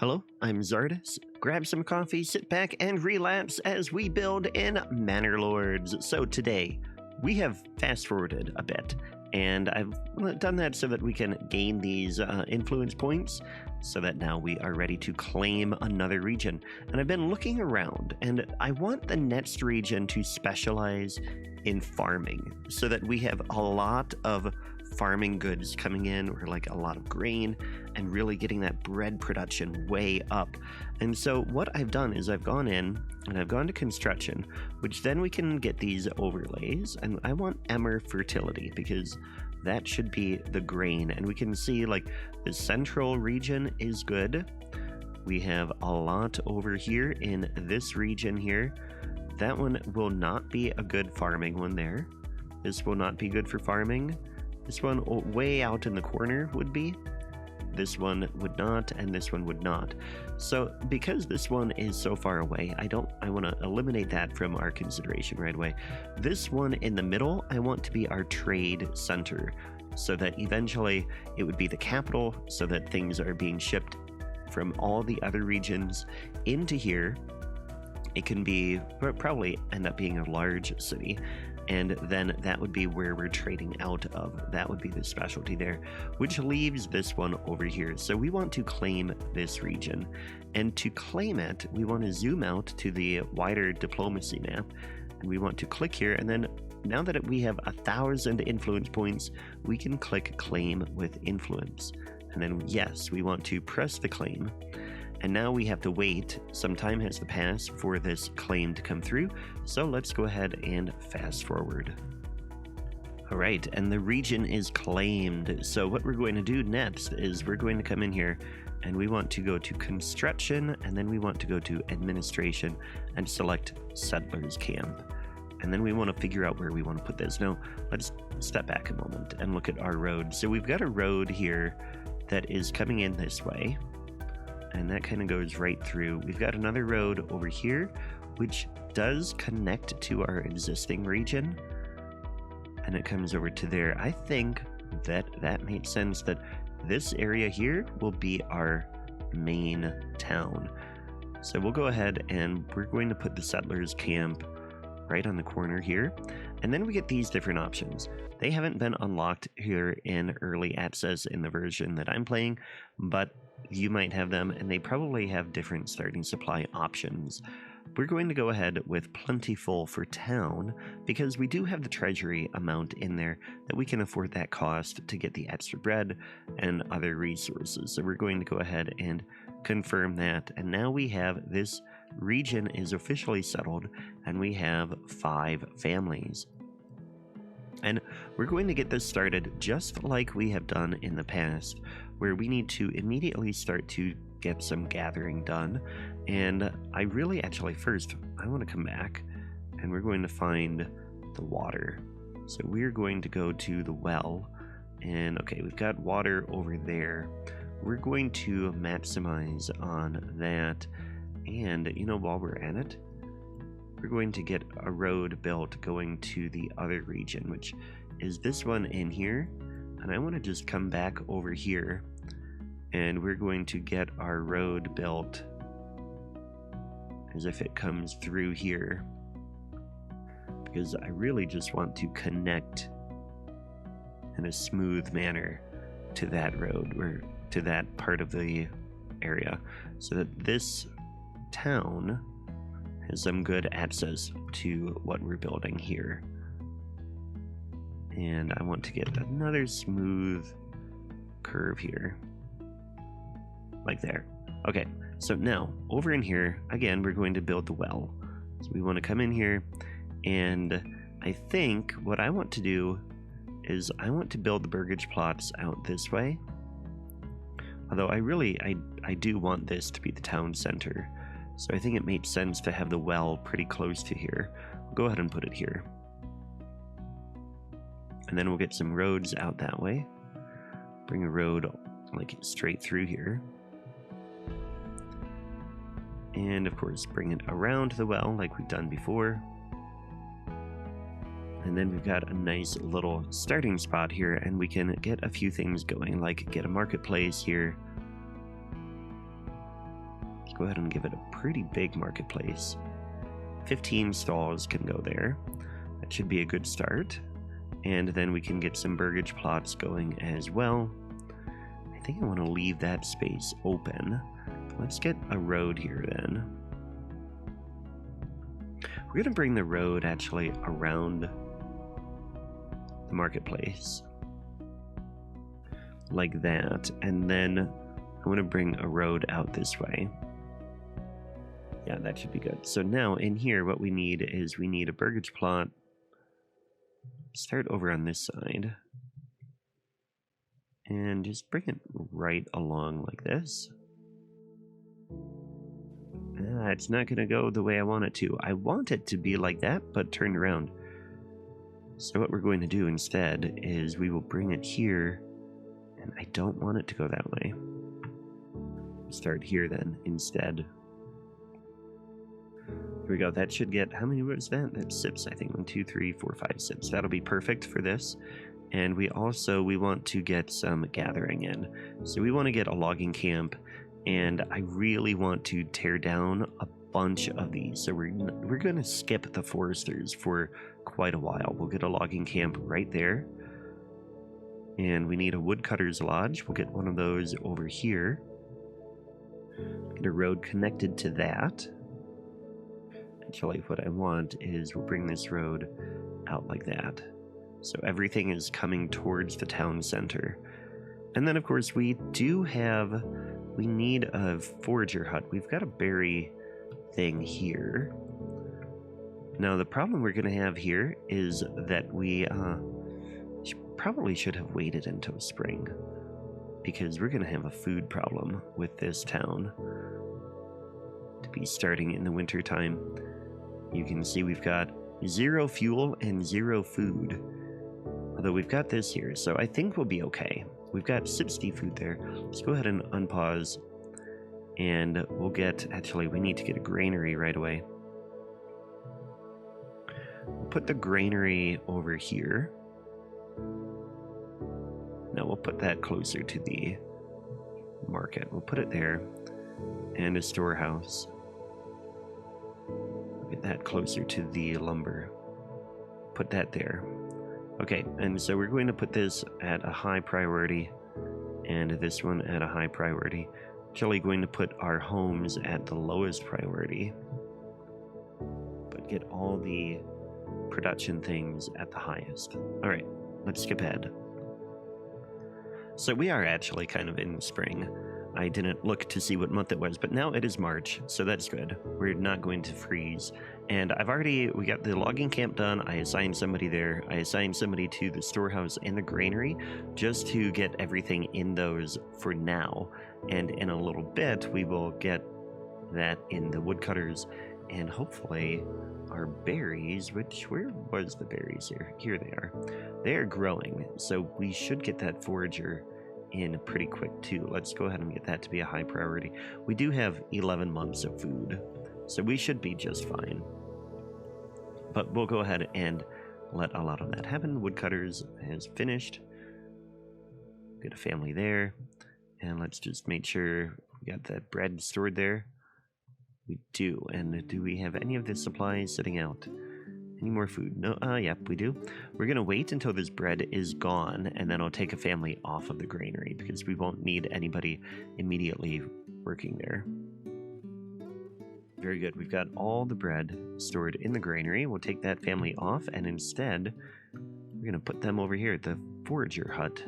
Hello, I'm Czardus. Grab some coffee, sit back, and relapse as we build in Manor Lords. So today, we have fast-forwarded a bit, and I've done that so that we can gain these influence points, so that now we are ready to claim another region. And I've been looking around, and I want the next region to specialize in farming, so that we have a lot of farming goods coming in, or like a lot of grain, and really getting that bread production way up. And so what I've done is I've gone in and I've gone to construction, which then we can get these overlays, and I want Emmer fertility because that should be the grain. And we can see like the central region is good. We have a lot over here in this region here. That one will not be a good farming one there. This will not be good for farming. This one way out in the corner would be. This one would not, and this one would not. So because this one is so far away, I want to eliminate that from our consideration right away. This one in the middle, I want to be our trade center, so that eventually it would be the capital, so that things are being shipped from all the other regions into here. It can be, probably end up being a large city, and then that would be where we're trading out of. That would be the specialty there, which leaves this one over here. So we want to claim this region, and to claim it, we want to zoom out to the wider diplomacy map, and we want to click here, and then now that we have 1,000 influence points, we can click claim with influence, and then yes, we want to press the claim. And now we have to wait. Some time has to pass for this claim to come through. So let's go ahead and fast forward. All right, and the region is claimed. So what we're going to do next is we're going to come in here and we want to go to construction, and then we want to go to administration and select settlers camp. And then we want to figure out where we want to put this. Now, let's step back a moment and look at our road. So we've got a road here that is coming in this way, and that kind of goes right through. We've got another road over here, which does connect to our existing region, and it comes over to there. I think that makes sense that this area here will be our main town. So we'll go ahead and we're going to put the settlers camp right on the corner here, and then we get these different options. They haven't been unlocked here in early access in the version that I'm playing, but you might have them, and they probably have different starting supply options. We're going to go ahead with plentiful for town because we do have the treasury amount in there that we can afford that cost to get the extra bread and other resources. So we're going to go ahead and confirm that, and now we have this region is officially settled, and we have 5 families. And we're going to get this started just like we have done in the past, where we need to immediately start to get some gathering done. And I really actually first I want to come back and we're going to find the water. So we're going to go to the well, and okay, we've got water over there. We're going to maximize on that, and you know, while we're at it, we're going to get a road built going to the other region, which is this one in here. And I want to just come back over here, and we're going to get our road built as if it comes through here, because I really just want to connect in a smooth manner to that road, or to that part of the area, so that this town has some good access to what we're building here. And I want to get another smooth curve here, like there. Okay, so now over in here again, we're going to build the well. So we want to come in here, and I think what I want to do is I want to build the burgage plots out this way, although I do want this to be the town center. So I think it makes sense to have the well pretty close to here. We'll go ahead and put it here. And then we'll get some roads out that way. Bring a road like straight through here. And of course, bring it around the well like we've done before. And then we've got a nice little starting spot here, and we can get a few things going, like get a marketplace here. go ahead and give it a pretty big marketplace. 15 stalls can go there. That should be a good start. And then we can get some burgage plots going as well. I think I want to leave that space open. Let's get a road here then. We're going to bring the road actually around the marketplace. Like that. And then I want to bring a road out this way. Yeah, that should be good. So now in here, what we need is we need a burgage plot. Start over on this side. And just bring it right along like this. It's not going to go the way I want it to. I want it to be like that, but turned around. So what we're going to do instead is we will bring it here. And I don't want it to go that way. Start here then instead. Here we go. That should get, how many was that? That's sips, I think. 1, 2, 3, 4, 5 sips. That'll be perfect for this. And we want to get some gathering in. So we want to get a logging camp. And I really want to tear down a bunch of these. So we're going to skip the foresters for quite a while. We'll get a logging camp right there. And we need a woodcutter's lodge. We'll get one of those over here. Get a road connected to that. Actually, what I want is we'll bring this road out like that. So everything is coming towards the town center. And then, of course, we need a forager hut. We've got a berry thing here. Now, the problem we're going to have here is that we probably should have waited until spring, because we're going to have a food problem with this town to be starting in the winter time. You can see we've got 0 fuel and 0 food, although we've got this here, so I think we'll be okay. We've got 60 food there. Let's go ahead and unpause, and we'll get, actually we need to get a granary right away. We'll put the granary over here. No, we'll put that closer to the market. We'll put it there. And a storehouse. Get that closer to the lumber. Put that there. Okay, and so we're going to put this at a high priority. And this one at a high priority. Actually going to put our homes at the lowest priority. But get all the production things at the highest. Alright, let's skip ahead. So we are actually kind of in spring. I didn't look to see what month it was, but now it is March, so that's good. We're not going to freeze. And we got the logging camp done. I assigned somebody there. I assigned somebody to the storehouse and the granary just to get everything in those for now. And in a little bit, we will get that in the woodcutters and hopefully our berries, where was the berries here? Here they are. They are growing, so we should get that forager in pretty quick too. Let's go ahead and get that to be a high priority. We do have 11 months of food, so we should be just fine. But we'll go ahead and let a lot of that happen. Woodcutters has finished. Get a family there. And let's just make sure we got that bread stored there. We do. And do we have any of the supplies sitting out? Any more food? No, yep, we do. We're going to wait until this bread is gone, and then I'll take a family off of the granary, because we won't need anybody immediately working there. Very good. We've got all the bread stored in the granary. We'll take that family off, and instead, we're going to put them over here at the forager hut.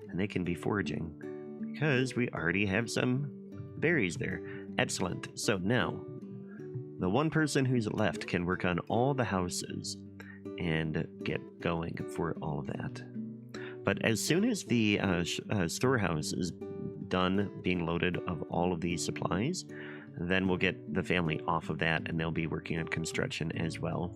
And they can be foraging, because we already have some berries there. Excellent. So now, the one person who's left can work on all the houses and get going for all of that. But as soon as the storehouse is done being loaded of all of these supplies, then we'll get the family off of that and they'll be working on construction as well.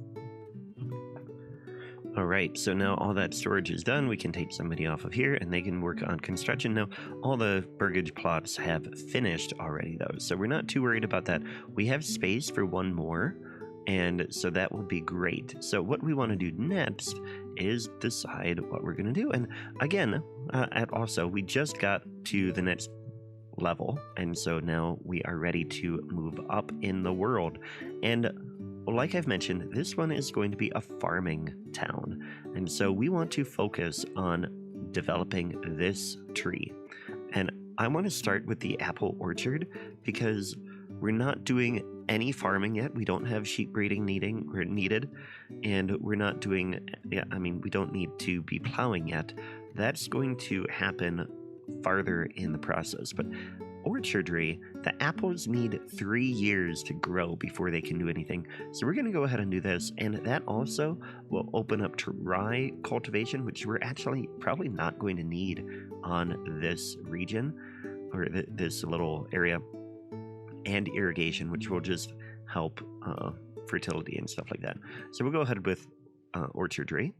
Alright, so now all that storage is done, we can take somebody off of here and they can work on construction. Now, all the burgage plots have finished already though, so we're not too worried about that. We have space for one more, and so that will be great. So what we want to do next is decide what we're going to do. And again, also, we just got to the next level, and so now we are ready to move up in the world. And like I've mentioned, this one is going to be a farming town, and so we want to focus on developing this tree. And I want to start with the apple orchard because we're not doing any farming yet. We don't have sheep breeding needed, and we're not doing, we don't need to be plowing yet. That's going to happen farther in the process. But orchardry, the apples need 3 years to grow before they can do anything. So we're going to go ahead and do this, and that also will open up to rye cultivation, which we're actually probably not going to need on this region or this little area, and irrigation, which will just help fertility and stuff like that. So we'll go ahead with orchardry,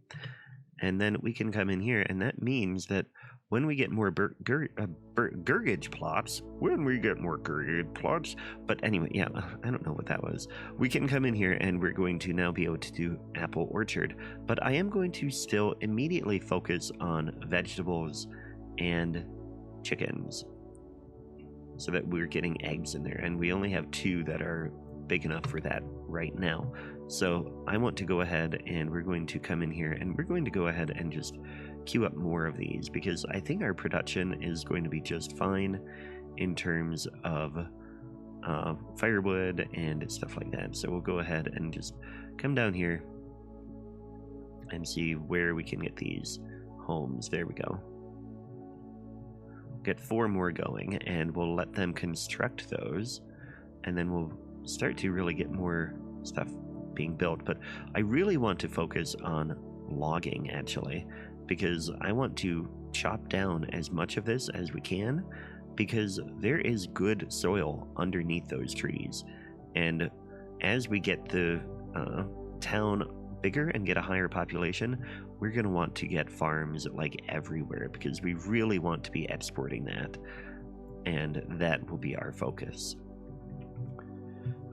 and then we can come in here, and that means that when we get more gurgage plots, but anyway, yeah, I don't know what that was. We can come in here and we're going to now be able to do apple orchard, but I am going to still immediately focus on vegetables and chickens so that we're getting eggs in there, and we only have 2 that are big enough for that right now. So I want to go ahead and we're going to come in here and we're going to go ahead and just queue up more of these because I think our production is going to be just fine in terms of firewood and stuff like that. So we'll go ahead and just come down here and see where we can get these homes. There we go. Get 4 more going, and we'll let them construct those, and then we'll start to really get more stuff being built. But I really want to focus on logging, actually, because I want to chop down as much of this as we can, because there is good soil underneath those trees. And as we get the town bigger and get a higher population, we're going to want to get farms like everywhere because we really want to be exporting that, and that will be our focus.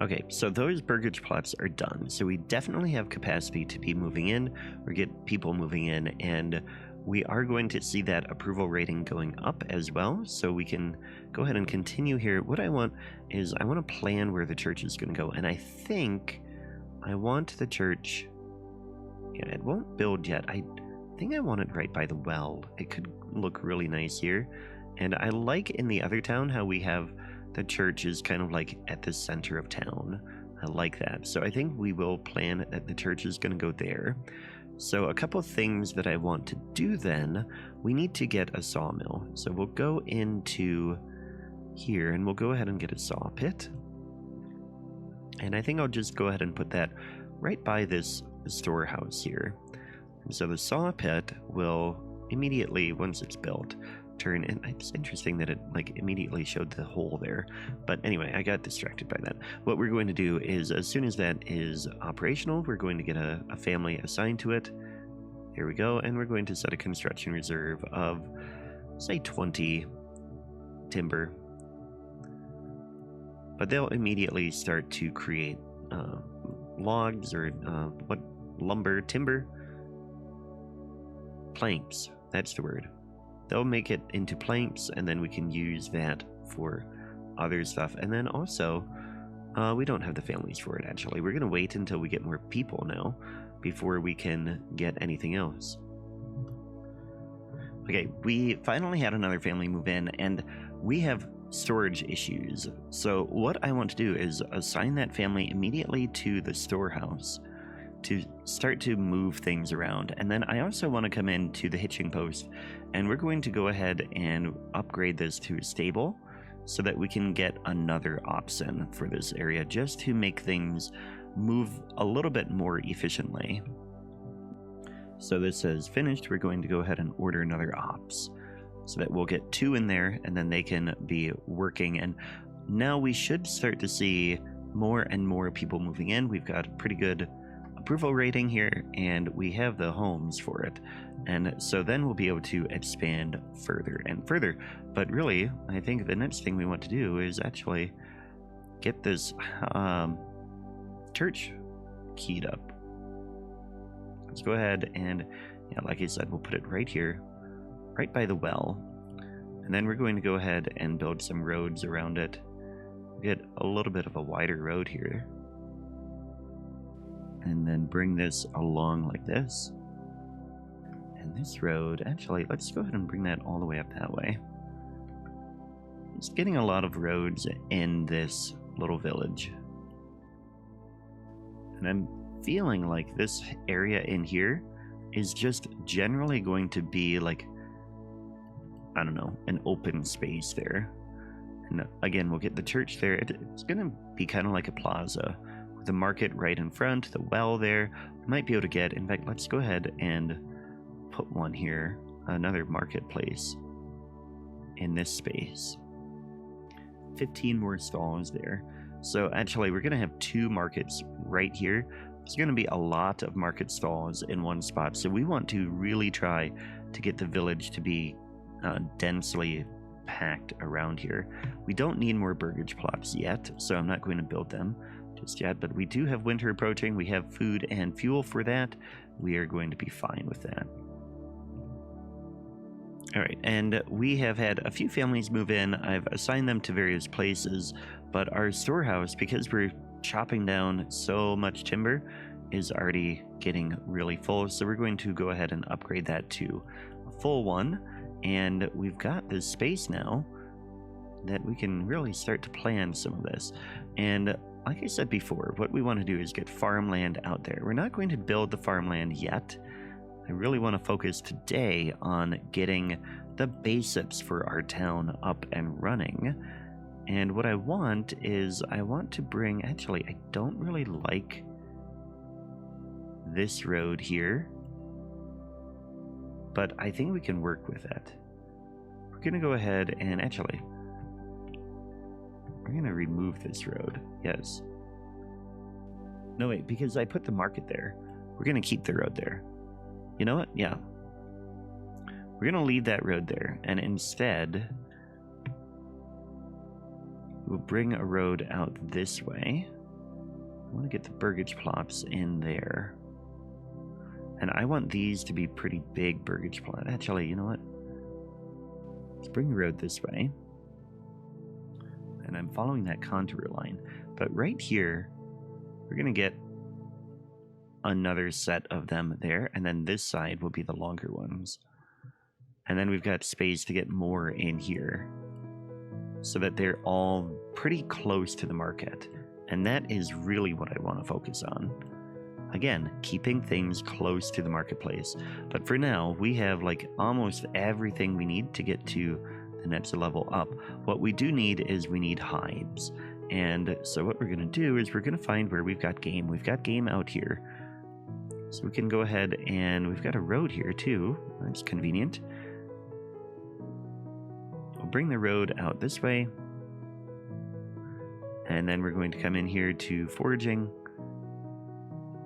Okay, so those burgage plots are done, so we definitely have capacity to be moving in or get people moving in, and we are going to see that approval rating going up as well, so we can go ahead and continue here. What I want is I want to plan where the church is going to go, and I think I want the church... Yeah, it won't build yet. I think I want it right by the well. It could look really nice here. And I like in the other town how we have the church is kind of like at the center of town. I like that. So I think we will plan that the church is going to go there. So a couple of things that I want to do then, we need to get a sawmill. So we'll go into here and we'll go ahead and get a saw pit. And I think I'll just go ahead and put that right by this storehouse here. And so the saw pit will immediately, once it's built, turn, and it's interesting that it like immediately showed the hole there, but anyway, I got distracted by that. What we're going to do is as soon as that is operational, we're going to get a family assigned to it. Here we go, and we're going to set a construction reserve of say 20 timber, but they'll immediately start to create logs or timber, planks, that's the word. They'll make it into planks, and then we can use that for other stuff. And then also, we don't have the families for it, actually. We're going to wait until we get more people now before we can get anything else. Okay, we finally had another family move in, and we have storage issues. So what I want to do is assign that family immediately to the storehouse to start to move things around. And then I also want to come into the hitching post, and we're going to go ahead and upgrade this to a stable so that we can get another oxen for this area, just to make things move a little bit more efficiently. So this says finished. We're going to go ahead and order another ops so that we'll get 2 in there, and then they can be working. And now we should start to see more and more people moving in. We've got a pretty good approval rating here, and we have the homes for it. And so then we'll be able to expand further and further. But really, I think the next thing we want to do is actually get this church keyed up. Let's go ahead and, yeah, like I said, we'll put it right here, right by the well. And then we're going to go ahead and build some roads around it. Get a little bit of a wider road here. And then bring this along like this. And this road, actually, let's go ahead and bring that all the way up that way. It's getting a lot of roads in this little village. And I'm feeling like this area in here is just generally going to be like, I don't know, an open space there. And again, we'll get the church there. It's going to be kind of like a plaza with the market right in front, the well there. We might be able to get, in fact, let's go ahead and put one here, another marketplace in this space. 15 more stalls there. So actually, we're going to have 2 markets right here. There's going to be a lot of market stalls in one spot. So we want to really try to get the village to be densely packed around here. We don't need more burgage plots yet, so I'm not going to build them just yet. But we do have winter approaching. We have food and fuel for that. We are going to be fine with that. All right, and we have had a few families move in. I've assigned them to various places, but our storehouse, because we're chopping down so much timber, is already getting really full. So we're going to go ahead and upgrade that to a full one. And we've got this space now that we can really start to plan some of this. And like I said before, what we want to do is get farmland out there. We're not going to build the farmland yet. I really want to focus today on getting the basics for our town up and running. And what I want is I want to bring, actually, I don't really like this road here, but I think we can work with it. We're going to go ahead and actually, we're going to remove this road. Yes. No, wait, because I put the market there. We're going to keep the road there. You know what? Yeah. We're going to leave that road there, and instead, we'll bring a road out this way. I want to get the burgage plots in there. And I want these to be pretty big burgage plots. Actually, you know what? Let's bring the road this way. And I'm following that contour line. But right here, we're going to get another set of them there, and then this side will be the longer ones. And then we've got space to get more in here so that they're all pretty close to the market. And that is really what I want to focus on. Again, keeping things close to the marketplace. But for now, we have like almost everything we need to get to the next level up. What we do need is we need hides. And so what we're going to do is we're going to find where we've got game. We've got game out here. So we can go ahead, and we've got a road here too. That's convenient. We'll bring the road out this way. And then we're going to come in here to foraging.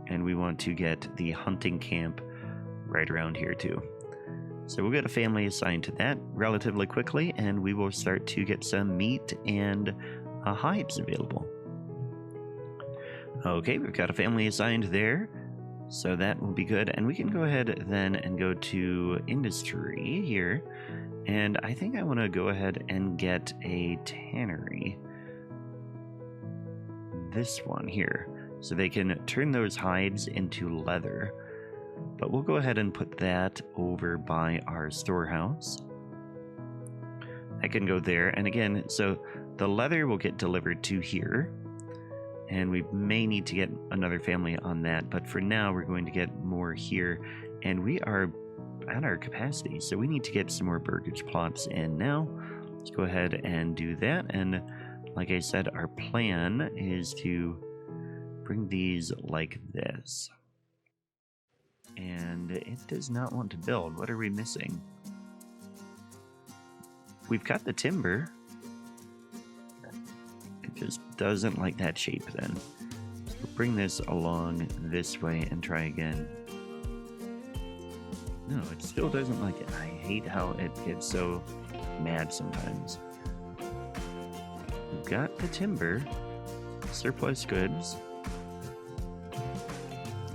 And we want to get the hunting camp right around here too. So we'll get a family assigned to that relatively quickly, and we will start to get some meat and hides available. Okay, we've got a family assigned there. So that will be good. And we can go ahead then and go to industry here. And I think I want to go ahead and get a tannery. This one here. So they can turn those hides into leather. But we'll go ahead and put that over by our storehouse. I can go there. And again, so the leather will get delivered to here. And we may need to get another family on that. But for now, we're going to get more here. And we are at our capacity. So we need to get some more burgage plots in now. Let's go ahead and do that. And like I said, our plan is to bring these like this. And it does not want to build. What are we missing? We've got the timber. It just doesn't like that shape then. We'll bring this along this way and try again. No, it still doesn't like it. I hate how it gets so mad sometimes. We've got the timber. Surplus goods.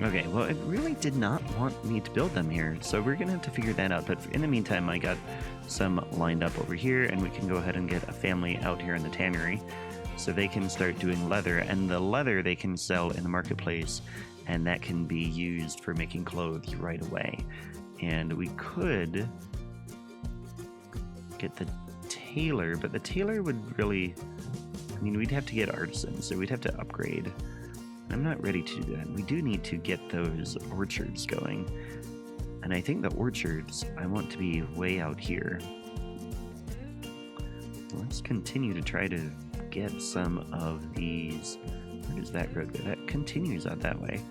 Okay, well, it really did not want me to build them here, so we're going to have to figure that out. But in the meantime, I got some lined up over here, and we can go ahead and get a family out here in the tannery so they can start doing leather, and the leather they can sell in the marketplace, and that can be used for making clothes right away. And we could get the tailor, but the tailor would really, I mean, we'd have to get artisans, so we'd have to upgrade. I'm not ready to do that. We do need to get those orchards going, and I think the orchards I want to be way out here. Let's continue to try to get some of these. Where does that road go? That continues out that way.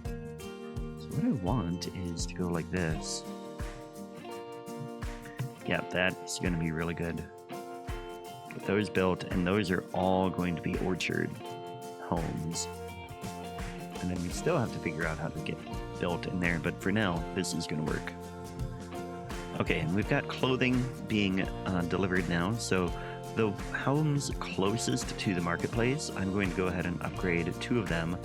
So what I want is to go like this. Yeah, that's going to be really good. Get those built, and those are all going to be orchard homes. And then we still have to figure out how to get built in there, but for now, this is going to work. Okay, and we've got clothing being delivered now, so the homes closest to the marketplace, I'm going to go ahead and upgrade 2 of them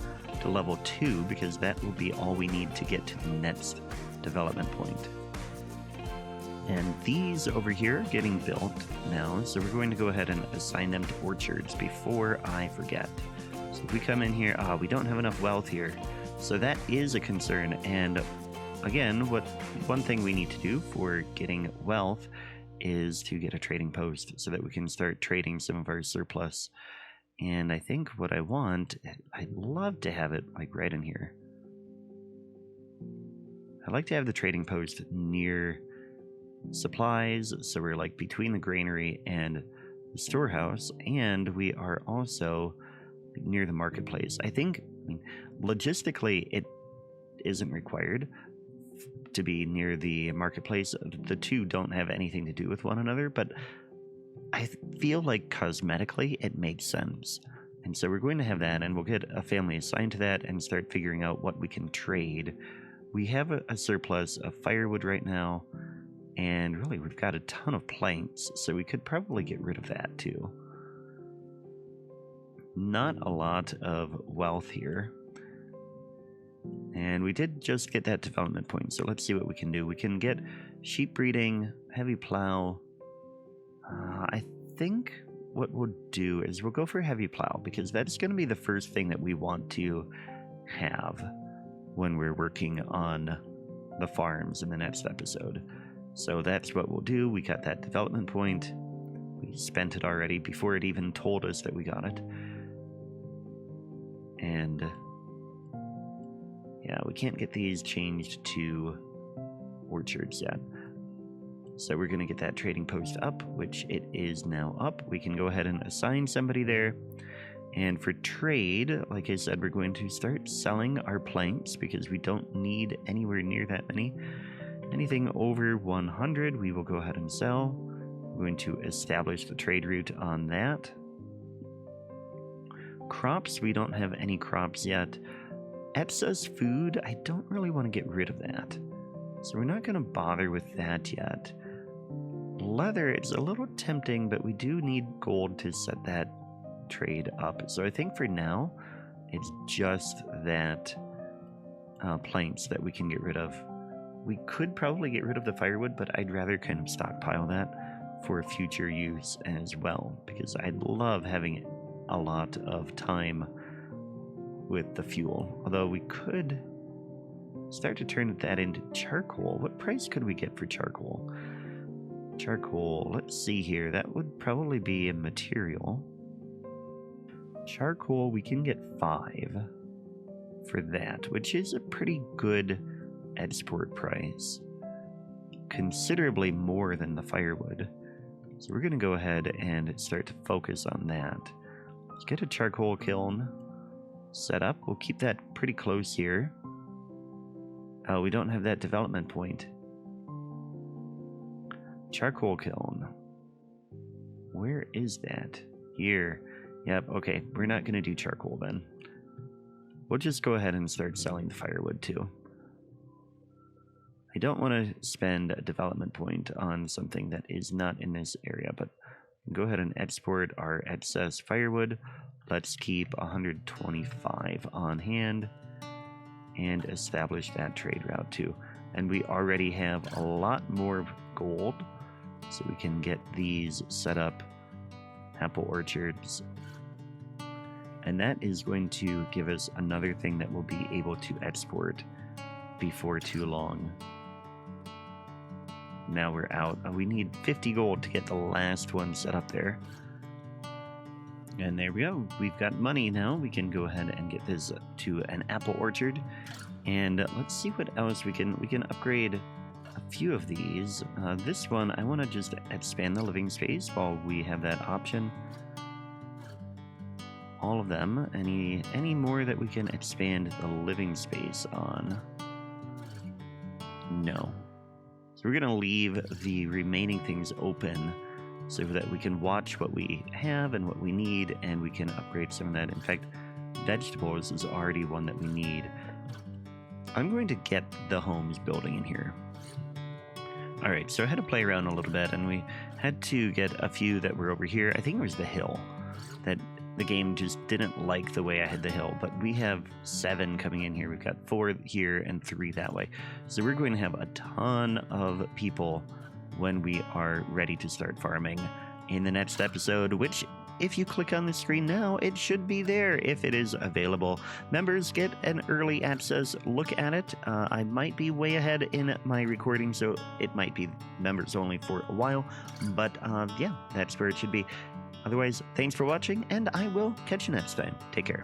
to level 2, because that will be all we need to get to the next development point. And these over here are getting built now, so we're going to go ahead and assign them to orchards before I forget. So if we come in here, we don't have enough wealth here, so that is a concern. And again, one thing we need to do for getting wealth is to get a trading post so that we can start trading some of our surplus. And I think what I want, I'd love to have it like right in here. I'd like to have the trading post near supplies, so we're like between the granary and the storehouse, and we are also near the marketplace. I think, logistically, it isn't required to be near the marketplace. The two don't have anything to do with one another, but I feel like cosmetically it makes sense. And so we're going to have that, and we'll get a family assigned to that and start figuring out what we can trade. We have a surplus of firewood right now, and really we've got a ton of planks, so we could probably get rid of that too. Not a lot of wealth here. And we did just get that development point, so let's see what we can do. We can get sheep breeding, heavy plow. I think what we'll do is we'll go for heavy plow, because that's going to be the first thing that we want to have when we're working on the farms in the next episode. So that's what we'll do. We got that development point. We spent it already before it even told us that we got it. And yeah, we can't get these changed to orchards yet. So we're going to get that trading post up, which it is now up. We can go ahead and assign somebody there. And for trade, like I said, we're going to start selling our planks, because we don't need anywhere near that many. Anything over 100, we will go ahead and sell. We're going to establish the trade route on that. Crops, we don't have any crops yet. Excess food, I don't really want to get rid of that, so we're not going to bother with that yet. Leather, it's a little tempting, but we do need gold to set that trade up. So I think for now, it's just that planks that we can get rid of. We could probably get rid of the firewood, but I'd rather kind of stockpile that for future use as well, because I'd love having a lot of time with the fuel. Although we could start to turn that into charcoal. What price could we get for charcoal? Charcoal, let's see here. That would probably be a material. Charcoal, we can get 5 for that, which is a pretty good export price. Considerably more than the firewood. So we're going to go ahead and start to focus on that. Let's get a charcoal kiln set up. We'll keep that pretty close here. Oh, we don't have that development point. Charcoal kiln. Where is that? Here. Yep, okay. We're not going to do charcoal then. We'll just go ahead and start selling the firewood too. I don't want to spend a development point on something that is not in this area, but go ahead and export our excess firewood. Let's keep 125 on hand and establish that trade route too. And we already have a lot more gold, so we can get these set up, apple orchards. And that is going to give us another thing that we'll be able to export before too long. Now we're out. We need 50 gold to get the last one set up there. And there we go. We've got money now. We can go ahead and get this to an apple orchard. And let's see what else we can upgrade a few of these. This one, I want to just expand the living space while we have that option. All of them. Any more that we can expand the living space on? No. So we're going to leave the remaining things open so that we can watch what we have and what we need, and we can upgrade some of that. In fact, vegetables is already one that we need. I'm going to get the homes building in here. All right, so I had to play around a little bit, and we had to get a few that were over here. I think it was the hill that the game just didn't like the way I had the hill, but we have 7 coming in here. We've got 4 here and 3 that way. So we're going to have a ton of people when we are ready to start farming in the next episode, which if you click on the screen now, it should be there if it is available. Members get an early access look at it. I might be way ahead in my recording, so it might be members only for a while, but yeah, that's where it should be. Otherwise, thanks for watching, and I will catch you next time. Take care.